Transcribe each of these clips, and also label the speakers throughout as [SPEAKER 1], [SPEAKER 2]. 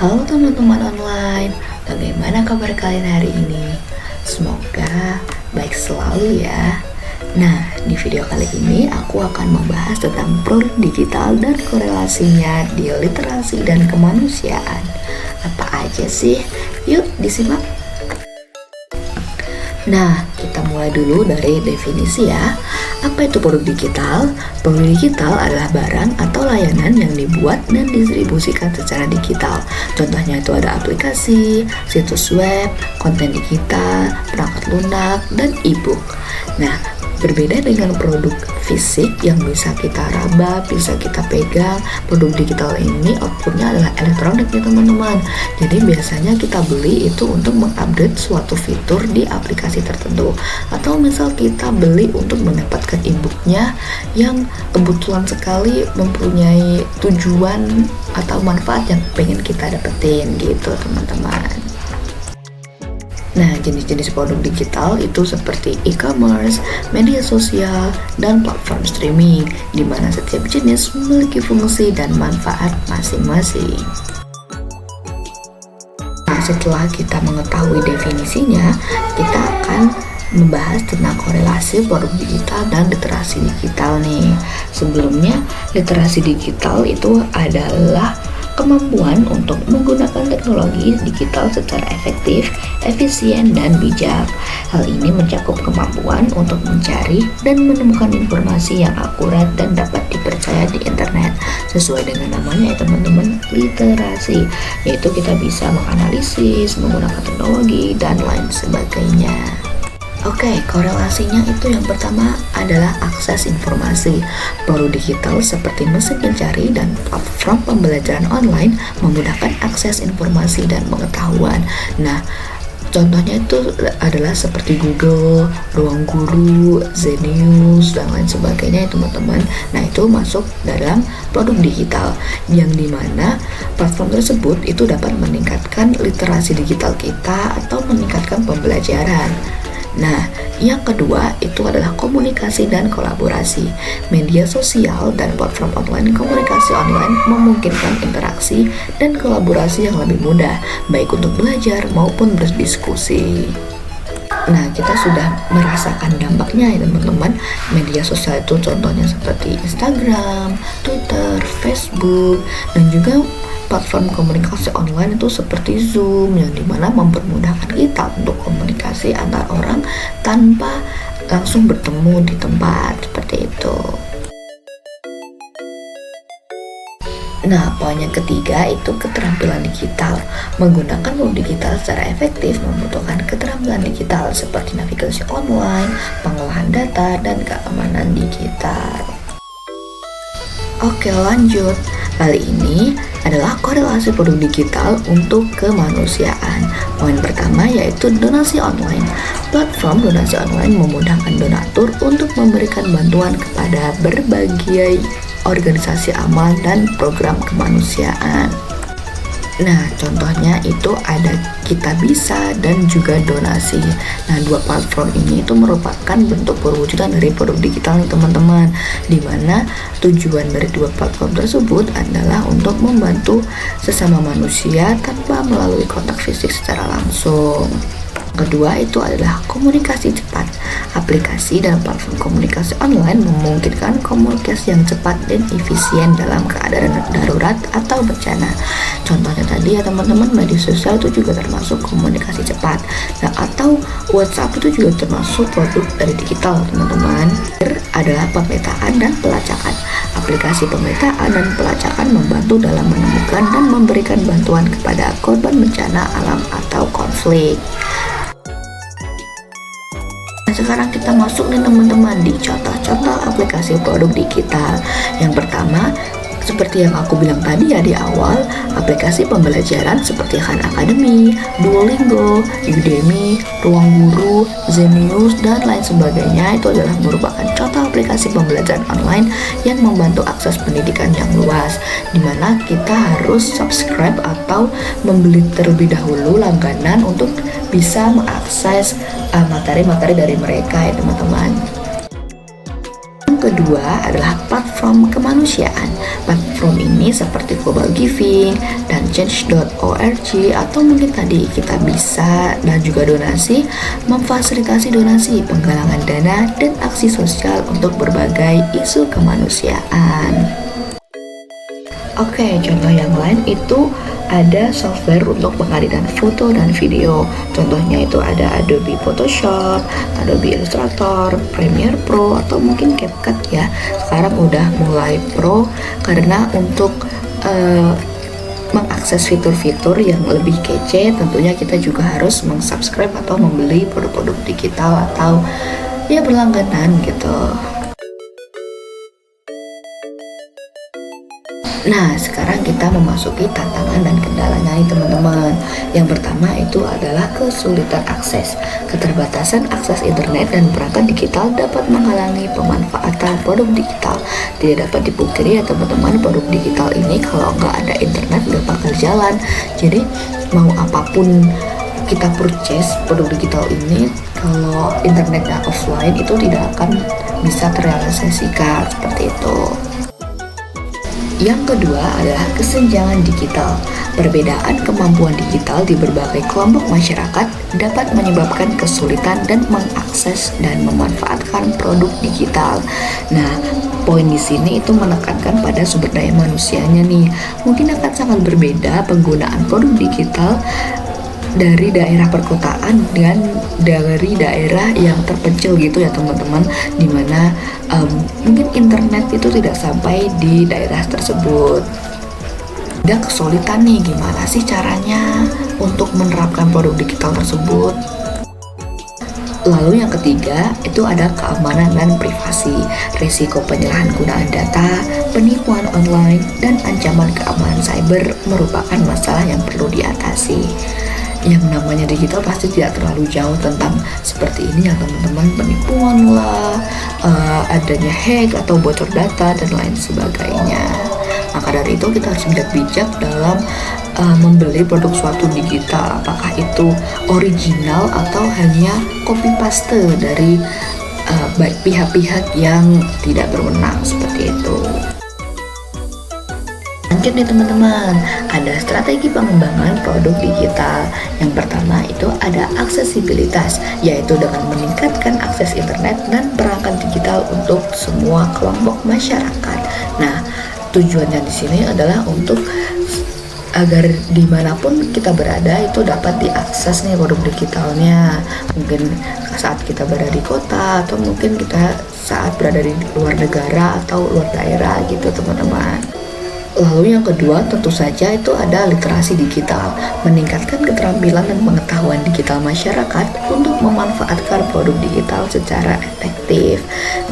[SPEAKER 1] Halo teman-teman online, bagaimana kabar kalian hari ini? Semoga baik selalu ya. Nah, di video kali ini aku akan membahas tentang produk digital dan korelasinya di literasi dan kemanusiaan. Apa aja sih? Yuk disimak. Nah, kita mulai dulu dari definisi ya. Apa itu produk digital? Produk digital adalah barang atau layanan yang dibuat dan didistribusikan secara digital. Contohnya itu ada aplikasi, situs web, konten digital, perangkat lunak, dan e-book. Nah, berbeda dengan produk fisik yang bisa kita raba, bisa kita pegang, produk digital ini outputnya adalah elektronik ya teman-teman. Jadi biasanya kita beli itu untuk mengupdate suatu fitur di aplikasi tertentu, atau misal kita beli untuk mendapatkan e-booknya yang kebetulan sekali mempunyai tujuan atau manfaat yang pengen kita dapetin gitu teman-teman. Nah, jenis-jenis produk digital itu seperti e-commerce, media sosial, dan platform streaming, di mana setiap jenis memiliki fungsi dan manfaat masing-masing. Nah, setelah kita mengetahui definisinya, kita akan membahas tentang korelasi produk digital dan literasi digital nih. Sebelumnya, literasi digital itu adalah kemampuan untuk menggunakan teknologi digital secara efektif, efisien, dan bijak. Hal ini mencakup kemampuan untuk mencari dan menemukan informasi yang akurat dan dapat dipercaya di internet. Sesuai dengan namanya ya teman-teman, literasi, yaitu kita bisa menganalisis, menggunakan teknologi, dan lain sebagainya. Oke, korelasinya itu yang pertama adalah akses informasi. Produk digital seperti mesin pencari dan platform pembelajaran online memudahkan akses informasi dan pengetahuan. Nah, contohnya itu adalah seperti Google, Ruang Guru, Zenius, dan lain sebagainya ya teman-teman. Nah, itu masuk dalam produk digital, yang dimana platform tersebut itu dapat meningkatkan literasi digital kita atau meningkatkan pembelajaran. Nah, yang kedua itu adalah komunikasi dan kolaborasi. Media sosial dan platform online komunikasi online memungkinkan interaksi dan kolaborasi yang lebih mudah, baik untuk belajar maupun berdiskusi. Nah, kita sudah merasakan dampaknya ya teman-teman. Media sosial itu contohnya seperti Instagram, Twitter, Facebook, dan juga platform komunikasi online itu seperti Zoom, yang dimana mempermudahkan kita untuk komunikasi antar orang tanpa langsung bertemu di tempat seperti itu. Nah, poin yang ketiga itu keterampilan digital. Menggunakan produk digital secara efektif membutuhkan keterampilan digital seperti navigasi online, pengolahan data, dan keamanan digital. Oke, lanjut. Kali ini adalah korelasi produk digital untuk kemanusiaan. Poin pertama yaitu donasi online. Platform donasi online memudahkan donatur untuk memberikan bantuan kepada berbagai organisasi amal dan program kemanusiaan. Nah, contohnya itu ada Kitabisa dan juga Donasi. Nah, dua platform ini itu merupakan bentuk perwujudan dari produk digital nih teman-teman, di mana tujuan dari dua platform tersebut adalah untuk membantu sesama manusia tanpa melalui kontak fisik secara langsung. Kedua itu adalah komunikasi cepat. Aplikasi dan platform komunikasi online memungkinkan komunikasi yang cepat dan efisien dalam keadaan darurat atau bencana. Contohnya tadi ya teman-teman, media sosial itu juga termasuk komunikasi cepat. Nah, atau WhatsApp itu juga termasuk produk dari digital teman-teman. Adalah pemetaan dan pelacakan. Aplikasi pemetaan dan pelacakan membantu dalam menemukan dan memberikan bantuan kepada korban bencana alam atau konflik. Sekarang kita masuk nih teman-teman di contoh-contoh aplikasi produk digital. Yang pertama, seperti yang aku bilang tadi ya di awal, aplikasi pembelajaran seperti Khan Academy, Duolingo, Udemy, Ruang Guru, Zenius, dan lain sebagainya itu adalah merupakan contoh aplikasi pembelajaran online yang membantu akses pendidikan yang luas, dimana kita harus subscribe atau membeli terlebih dahulu langganan untuk bisa mengakses materi-materi dari mereka ya teman-teman. Yang kedua adalah platform kemanusiaan. Platform ini seperti Global Giving dan Change.org, atau mungkin tadi kita bisa dan juga donasi, memfasilitasi donasi, penggalangan dana, dan aksi sosial untuk berbagai isu kemanusiaan. Oke, contoh yang lain itu ada software untuk pengeditan foto dan video. Contohnya itu ada Adobe Photoshop, Adobe Illustrator, Premiere Pro, atau mungkin CapCut ya. Sekarang udah mulai pro karena untuk mengakses fitur-fitur yang lebih kece, tentunya kita juga harus meng-subscribe atau membeli produk-produk digital atau ya berlangganan gitu. Nah, sekarang kita memasuki tantangan dan kendalanya nih teman-teman. Yang pertama itu adalah kesulitan akses. Keterbatasan akses internet dan perangkat digital dapat menghalangi pemanfaatan produk digital. Tidak dapat dipungkiri ya teman-teman, produk digital ini kalau nggak ada internet nggak bakal jalan. Jadi mau apapun kita purchase produk digital ini, kalau internetnya offline itu tidak akan bisa terrealisasikan seperti itu. Yang kedua adalah kesenjangan digital. Perbedaan kemampuan digital di berbagai kelompok masyarakat dapat menyebabkan kesulitan dan mengakses dan memanfaatkan produk digital. Nah, poin di sini itu menekankan pada sumber daya manusianya nih. Mungkin akan sangat berbeda penggunaan produk digital dari daerah perkotaan dan dari daerah yang terpencil gitu ya teman-teman, dimana mungkin internet itu tidak sampai di daerah tersebut. Dan kesulitan nih, gimana sih caranya untuk menerapkan produk digital tersebut? Lalu yang ketiga itu ada keamanan dan privasi, risiko penyalahgunaan data, penipuan online, dan ancaman keamanan cyber merupakan masalah yang perlu diatasi. Yang namanya digital pasti tidak terlalu jauh tentang seperti ini ya teman-teman, penipuan lah, adanya hack atau bocor data dan lain sebagainya. Maka dari itu kita harus bijak dalam membeli produk suatu digital, apakah itu original atau hanya copy paste dari baik pihak-pihak yang tidak berwenang seperti itu. Lanjut nih teman-teman, ada strategi pengembangan produk digital. Yang pertama itu ada aksesibilitas, yaitu dengan meningkatkan akses internet dan perangkat digital untuk semua kelompok masyarakat. Nah, tujuannya di sini adalah untuk agar dimanapun kita berada itu dapat diakses nih produk digitalnya. Mungkin saat kita berada di kota, atau mungkin kita saat berada di luar negara atau luar daerah gitu teman-teman. Lalu yang kedua tentu saja itu ada literasi digital, meningkatkan keterampilan dan pengetahuan digital masyarakat untuk memanfaatkan produk digital secara efektif.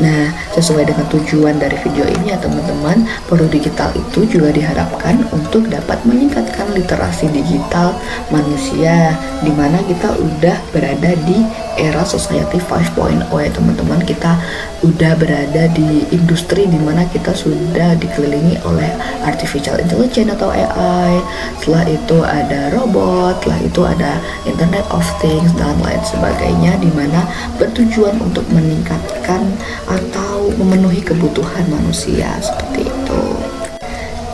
[SPEAKER 1] Nah, sesuai dengan tujuan dari video ini ya teman-teman, produk digital itu juga diharapkan untuk dapat meningkatkan literasi digital manusia, di mana kita udah berada di era society 5.0 ya teman-teman. Kita udah berada di industri di mana kita sudah dikelilingi oleh artificial intelligence atau AI. Setelah itu ada robot, setelah itu ada Internet of Things dan lain sebagainya, di mana bertujuan untuk meningkatkan atau memenuhi kebutuhan manusia seperti itu.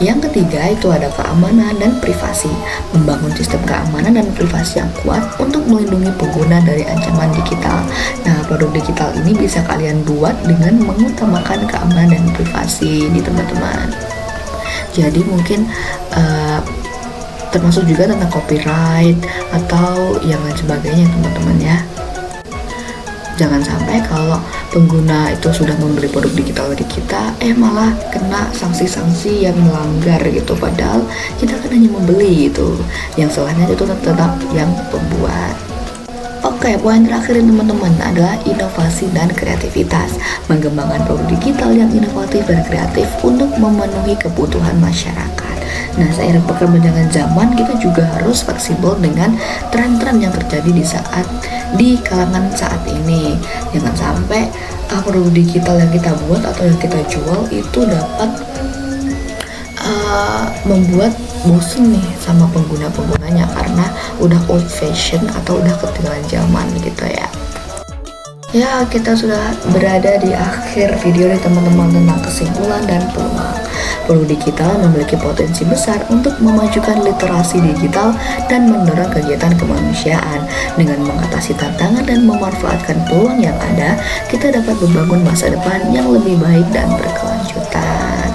[SPEAKER 1] Yang ketiga itu ada keamanan dan privasi, membangun sistem keamanan dan privasi yang kuat untuk melindungi pengguna dari ancaman digital. Nah, produk digital ini bisa kalian buat dengan mengutamakan keamanan dan privasi nih teman-teman. Jadi mungkin termasuk juga tentang copyright atau yang lain sebagainya teman-teman ya. Jangan sampai kalau pengguna itu sudah membeli produk digital dari kita, malah kena sanksi-sanksi yang melanggar gitu. Padahal kita kan hanya membeli gitu. Yang salahnya itu tetap yang pembuat. Oke, poin terakhir teman-teman adalah inovasi dan kreativitas. Mengembangkan produk digital yang inovatif dan kreatif untuk memenuhi kebutuhan masyarakat. Nah, seiring perkembangan zaman, kita juga harus fleksibel dengan tren-tren yang terjadi di kalangan saat ini. Jangan sampai produk digital yang kita buat atau yang kita jual itu dapat membuat bosen nih sama pengguna-penggunanya karena udah old fashion atau udah ketinggalan zaman gitu ya. Ya, kita sudah berada di akhir video nih teman-teman, tentang kesimpulan dan peluang. Peluang digital memiliki potensi besar untuk memajukan literasi digital dan mendorong kegiatan kemanusiaan. Dengan mengatasi tantangan dan memanfaatkan peluang yang ada, kita dapat membangun masa depan yang lebih baik dan berkelanjutan.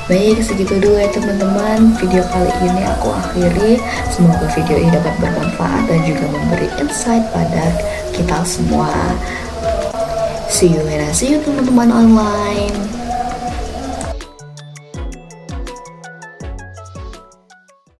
[SPEAKER 1] Baik, segitu dulu ya teman-teman, video kali ini aku akhiri. Semoga video ini dapat bermanfaat dan juga memberi insight pada kita semua. See you when I see you teman-teman online.